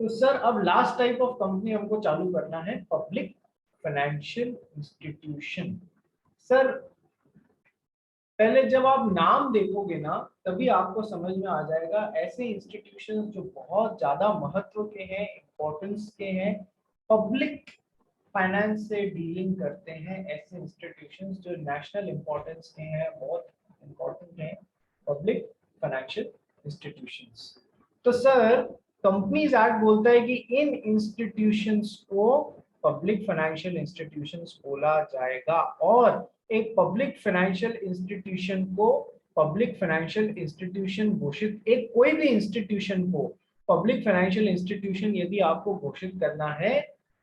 तो सर अब last type of company हमको चालू करना है, पब्लिक फाइनेंशियल इंस्टीट्यूशन। सर पहले जब आप नाम देखोगे ना तभी आपको समझ में आ जाएगा, ऐसे इंस्टीट्यूशन जो बहुत ज्यादा महत्व के हैं, इम्पोर्टेंस के हैं, पब्लिक फाइनेंस से डीलिंग करते हैं, ऐसे इंस्टीट्यूशंस जो नेशनल इम्पोर्टेंस के हैं, बहुत इम्पोर्टेंट हैं, पब्लिक फाइनेंशियल इंस्टीट्यूशंस। तो सर कंपनीज एक्ट बोलता है कि इन इंस्टीट्यूशंस को पब्लिक फाइनेंशियल इंस्टीट्यूशंस बोला जाएगा, और एक पब्लिक फाइनेंशियल इंस्टीट्यूशन को पब्लिक फाइनेंशियल इंस्टीट्यूशन घोषित, एक कोई भी इंस्टीट्यूशन को पब्लिक फाइनेंशियल इंस्टीट्यूशन यदि आपको घोषित करना है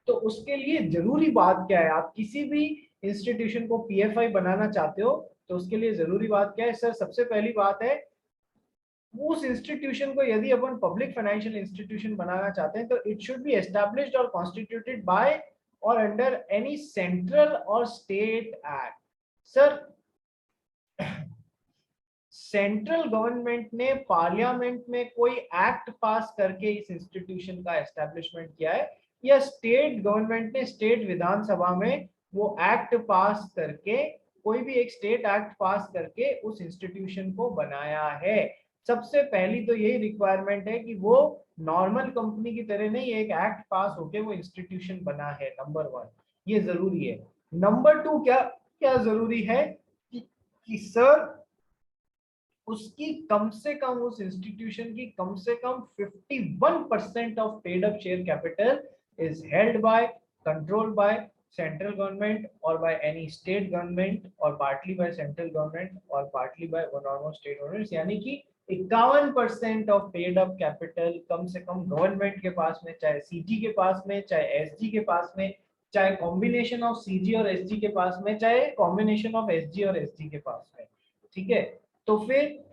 तो उसके लिए जरूरी बात क्या है। आप किसी भी इंस्टीट्यूशन को पीएफआई बनाना चाहते हो तो उसके लिए जरूरी बात क्या है सर? सबसे पहली बात है, उस इंस्टीट्यूशन को यदि अपन पब्लिक फाइनेंशियल इंस्टीट्यूशन बनाना चाहते हैं तो इट शुड बी एस्टैब्लिश्ड और कॉन्स्टिट्यूटेड बाय और अंडर एनी सेंट्रल और state act. Sir central government ने पार्लियामेंट में कोई एक्ट पास करके इस इंस्टीट्यूशन का एस्टेब्लिशमेंट किया है, या स्टेट गवर्नमेंट ने स्टेट विधानसभा में वो एक्ट पास करके, कोई भी एक स्टेट एक्ट पास करके उस इंस्टीट्यूशन को बनाया है। सबसे पहली तो यही रिक्वायरमेंट है कि वो नॉर्मल कंपनी की तरह नहीं, एक एक्ट पास होके वो इंस्टीट्यूशन बना है, नंबर 1 ये जरूरी है। नंबर 2 क्या क्या जरूरी है कि सर उसकी कम से कम, उस इंस्टीट्यूशन की कम से कम 51% of paid up share capital is held by, controlled by central government और बाय एनी स्टेट गवर्नमेंट, और पार्टली बाय सेंट्रल गवर्नमेंट और पार्टली बाय वन और मोर स्टेट गवर्नमेंट्स। यानी कि 51% ऑफ पेड अप कैपिटल कम से कम government के पास में, चाहे सीजी के पास में, चाहे एसजी के पास में, चाहे कॉम्बिनेशन ऑफ सीजी और एसजी के पास में, चाहे कॉम्बिनेशन ऑफ एसजी और एसजी के पास में। ठीक है, तो फिर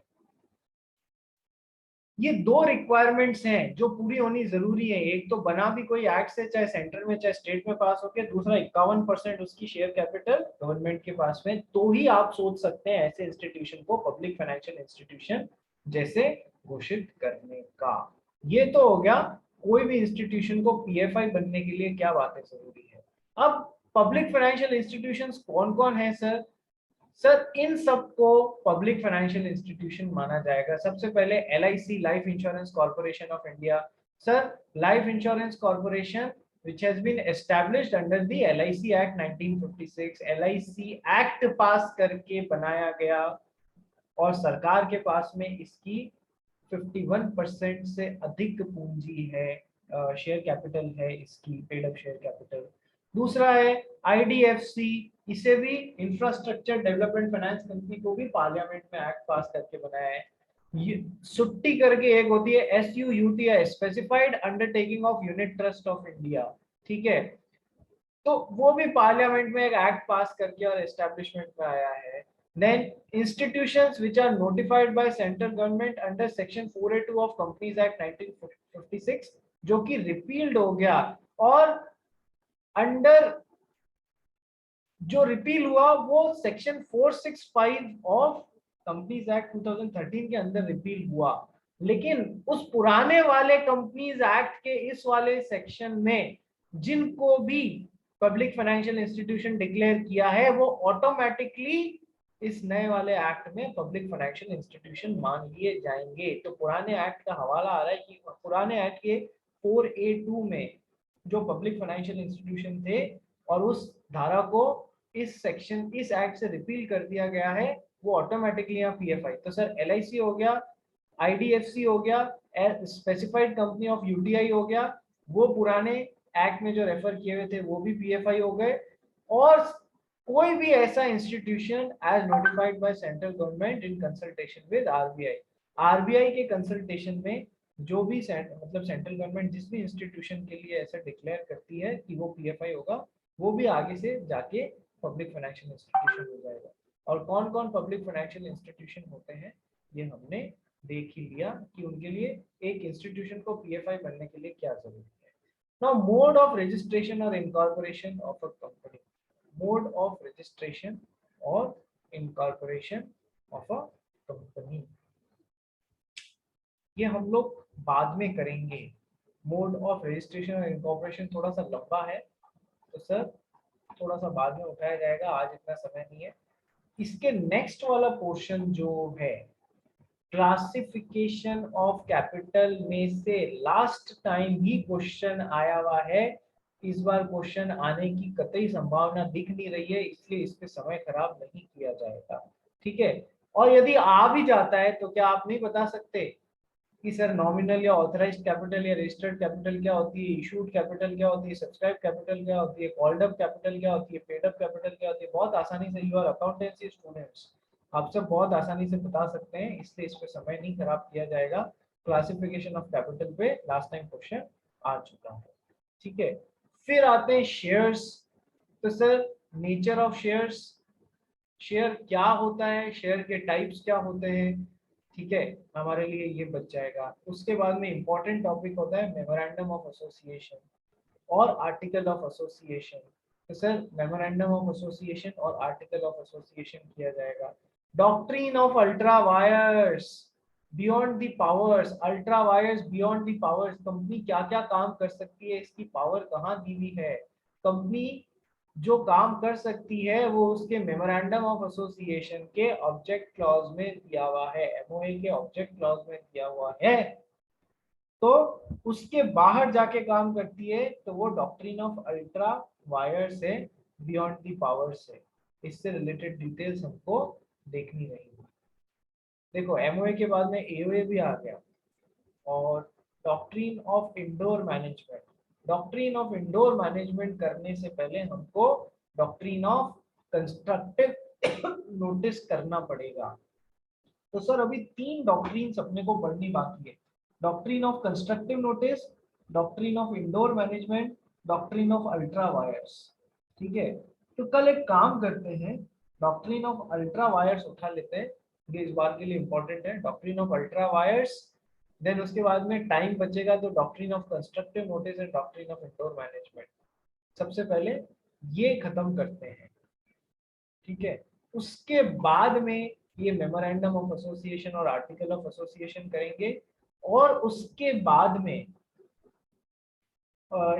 ये दो रिक्वायरमेंट्स हैं जो पूरी होनी जरूरी है। एक तो बना भी कोई एक्ट से, चाहे सेंटर में चाहे स्टेट में पास होके, दूसरा 51% उसकी शेयर कैपिटल गवर्नमेंट के पास में, तो ही आप सोच सकते हैं ऐसे इंस्टीट्यूशन को पब्लिक फाइनेंशियल इंस्टीट्यूशन जैसे घोषित करने का। ये तो हो गया कोई भी इंस्टीट्यूशन को पीएफआई बनने के लिए क्या बातें जरूरी है। अब पब्लिक फाइनेंशियल इंस्टीट्यूशंस कौन कौन है सर? सर इन सबको पब्लिक फाइनेंशियल इंस्टीट्यूशन माना जाएगा। सबसे पहले LIC, life insurance corporation of India. Sir life insurance corporation which has been established under the LIC Act 1956, LIC act पास करके बनाया गया, और सरकार के पास में इसकी 51% से अधिक पूंजी है, शेयर कैपिटल है इसकी, पेड अप शेयर कैपिटल। दूसरा है आईडीएफसी, इसे भी इंफ्रास्ट्रक्चर डेवलपमेंट फाइनेंस कंपनी को भी पार्लियामेंट में एक्ट पास करके बनाया है। ये सुट्टी करके एक होती है, SUUTI, specified undertaking of unit trust of India. ठीक है, तो वो भी पार्लियामेंट में एक एक्ट पास करके और एस्टेब्लिशमेंट में आया है। Then institutions which are notified by central government under section 482 of Companies Act 1956, जो कि रिपील्ड हो गया, और अंडर जो रिपील हुआ वो सेक्शन 465 ऑफ कंपनीज एक्ट 2013 के अंदर रिपील हुआ। लेकिन उस पुराने वाले कंपनीज एक्ट के इस वाले सेक्शन में जिनको भी पब्लिक फाइनेंशियल इंस्टीट्यूशन डिक्लेयर किया है वो ऑटोमेटिकली इस नए वाले एक्ट में पब्लिक फाइनेंशियल इंस्टीट्यूशन मान लिए जाएंगे। तो पुराने एक्ट का हवाला आ रहा है कि पुराने एक्ट के 4A2 में जो पब्लिक फाइनेंशियल इंस्टीट्यूशन थे और उस धारा को इस सेक्शन, इस एक्ट से रिपील कर दिया गया है, वो ऑटोमेटिकली यहाँ पीएफआई। तो सर एलआईसी हो गया, आईडीएफसी हो गया, स्पेसिफाइड कंपनी ऑफ यूटीआई हो गया, वो पुराने एक्ट में जो रेफर किए हुए थे वो भी पीएफआई हो गए, और कोई भी ऐसा institution as notified by central government in consultation with RBI. RBI के कंसल्टेशन में जो भी मतलब सेंट्रल गवर्नमेंट जिस भी इंस्टीट्यूशन के लिए ऐसा डिक्लेयर करती है कि वो पीएफआई होगा, वो भी आगे से जाके पब्लिक फाइनेंशियल इंस्टीट्यूशन हो जाएगा। और कौन कौन पब्लिक फाइनेंशियल इंस्टीट्यूशन होते हैं ये हमने देख ही लिया कि उनके लिए एक इंस्टीट्यूशन को पीएफआई बनने के लिए क्या जरूरी है। नाउ मोड ऑफ रजिस्ट्रेशन और incorporation of a company, mode of registration और इनकॉर्पोरेशन ऑफ अ कंपनी, ये हम लोग बाद में करेंगे। मोड ऑफ रजिस्ट्रेशन और इनकॉर्पोरेशन थोड़ा सा लंबा है, तो सर थोड़ा सा बाद में उठाया जाएगा, आज इतना समय नहीं है। इसके नेक्स्ट वाला पोर्शन जो है क्लासिफिकेशन ऑफ कैपिटल में से लास्ट टाइम ही क्वेश्चन आया हुआ है, इस बार क्वेश्चन आने की कतई संभावना दिख नहीं रही है, इसलिए इस पे समय खराब नहीं किया जाएगा, ठीक है। और यदि आ भी जाता है तो क्या आप नहीं बता सकते कि सर नॉमिनल या ऑथराइज्ड कैपिटल या रजिस्टर्ड कैपिटल क्या होती है, इशूड कैपिटल क्या होती है, सब्सक्राइब कैपिटल क्या होती है, कॉल्ड अप कैपिटल क्या होती है, पेड अप कैपिटल क्या होती है। बहुत आसानी से, यू आर अकाउंटेंसी स्टूडेंट्स, आप सब बहुत आसानी से बता सकते हैं, इसलिए इस पे समय नहीं खराब किया जाएगा। क्लासिफिकेशन ऑफ कैपिटल पे लास्ट टाइम क्वेश्चन आ चुका है, ठीक है। फिर आते हैं शेयर्स। तो sir nature of shares, share क्या होता है, शेयर के टाइप्स क्या होते हैं, ठीक है, हमारे लिए ये बच जाएगा। उसके बाद में इंपॉर्टेंट टॉपिक होता है मेमोरेंडम ऑफ एसोसिएशन और आर्टिकल ऑफ एसोसिएशन। तो सर मेमोरेंडम ऑफ एसोसिएशन और आर्टिकल ऑफ एसोसिएशन किया जाएगा। Doctrine of ultra wires beyond the powers, ultra vires beyond the powers, company क्या क्या काम कर सकती है, इसकी पावर कहाँ दी हुई है। कंपनी जो काम कर सकती है वो उसके मेमोरेंडम ऑफ एसोसिएशन के ऑब्जेक्ट क्लॉज में दिया हुआ है, एमओए के ऑब्जेक्ट क्लॉज में दिया हुआ है। तो उसके बाहर जाके काम करती है तो वो डॉक्ट्रिन ऑफ अल्ट्रा वायर से, बियॉन्ड दी पावर से, इससे रिलेटेड डिटेल्स हमको देखनी रहेगी। देखो एमओए के बाद में एओए भी आ गया, और doctrine of indoor management, doctrine of indoor management करने से पहले हमको डॉक्ट्रिन ऑफ कंस्ट्रक्टिव नोटिस करना पड़ेगा। तो सर अभी 3 डॉक्ट्रिन्स अपने को पढ़नी बाकी है, doctrine of constructive notice, doctrine of indoor management, doctrine of ultra wires, ठीक है। तो कल एक काम करते हैं, डॉक्ट्रिन ऑफ अल्ट्रा वायर्स उठा लेते हैं, ये इस बार के लिए इंपॉर्टेंट है, doctrine of ultra vires. Then उसके बाद में टाइम बचेगा तो doctrine of constructive notice and doctrine of indoor management. सबसे पहले ये खत्म करते हैं, ठीक है। उसके बाद में ये मेमोरेंडम ऑफ एसोसिएशन और आर्टिकल ऑफ एसोसिएशन करेंगे, और उसके बाद में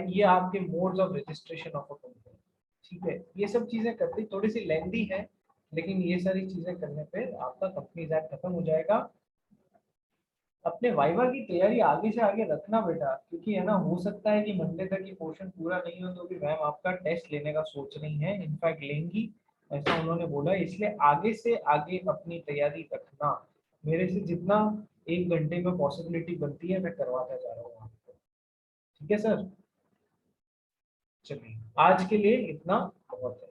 ये आपके modes of registration of a company, ठीक है। ये सब चीजें करती थोड़ी सी लेंदी है, लेकिन ये सारी चीजें करने पे आपका कंपनीज एक्ट खत्म हो जाएगा। अपने वाइवा की तैयारी आगे से आगे रखना बेटा, क्योंकि है ना, हो सकता है कि मंडे तक ये पोर्शन पूरा नहीं हो तो भी मैम आपका टेस्ट लेने का सोच रही है, इनफैक्ट लेंगी, ऐसा उन्होंने बोला। इसलिए आगे से आगे अपनी तैयारी रखना, मेरे से जितना 1 घंटे में पॉसिबिलिटी बनती है मैं करवाता जा रहा हूँ आपको, ठीक है सर। चलिए आज के लिए इतना बहुत है।